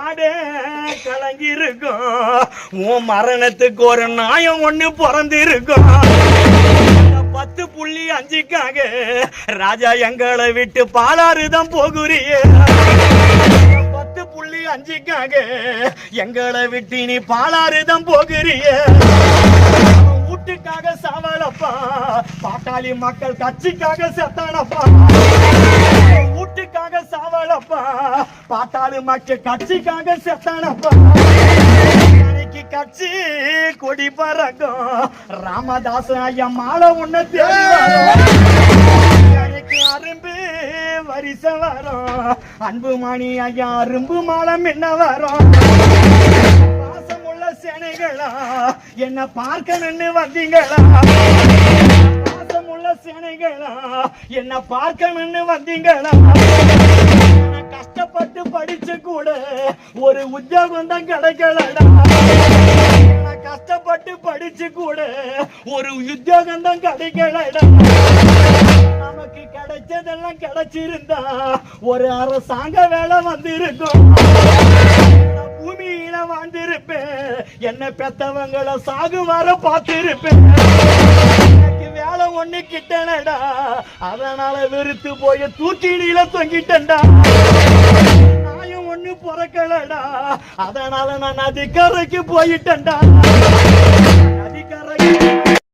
நாடே கலங்கி இருக்கும். உன் மரணத்துக்கு ஒரு நாயம் ஒண்ணு பிறந்திருக்கும். 10.5க்காக ராஜா எங்களை விட்டு பாலாறுதான் போகுறியே. 10.5க்காக எங்களை விட்டு நீ பாலாறுதான் போகுறியே. வீட்டுக்காக சாவலப்பா, பாட்டாளி மக்கள் கட்சிக்காக செத்தானப்பா. வீட்டுக்காக சாவலப்பா, பாட்டாளி மக்கள் கட்சிக்காக செத்தானப்பா. கட்சி கொடி பறக்கும், ராமதாஸ் ஐயா மாலை உன்ன தேடி அரும்பு வரிச வரும். அன்புமணி ஐயா அரும்பு மாலை என்ன வரும். பாசமுள்ள சேனைகளா என்ன பார்க்கணும்னு வந்தீங்களா. பாசமுள்ள சேனைகளா என்ன பார்க்கணும்னு வந்தீங்களா. கஷ்டப்பட்டு படிச்சு கூட ஒரு உத்தியோகம் தான் கிடைக்கலடா. கஷ்டப்பட்டு படிச்சு கூட ஒரு உத்தியோகம் தான் கிடைக்கலடா. நமக்கு கிடைச்சதெல்லாம் கிடைச்சிருந்தா ஒரு அரசாங்க வேலை வந்திருக்கும். பூமியில வாழ்ந்திருப்பேன், என்ன பெத்தவங்களை சாகு வர பார்த்திருப்பேன். வேலை ஒண்ணு கிட்டனடா, அதனால வெறுத்து போய் தூக்கிடியில தொங்கிட்டேன்டா. நாயும் ஒண்ணு பிறக்கலடா, அதனால நான் நதிக்கரைக்கு போயிட்டேன்டா. நதிக்கரைக்கு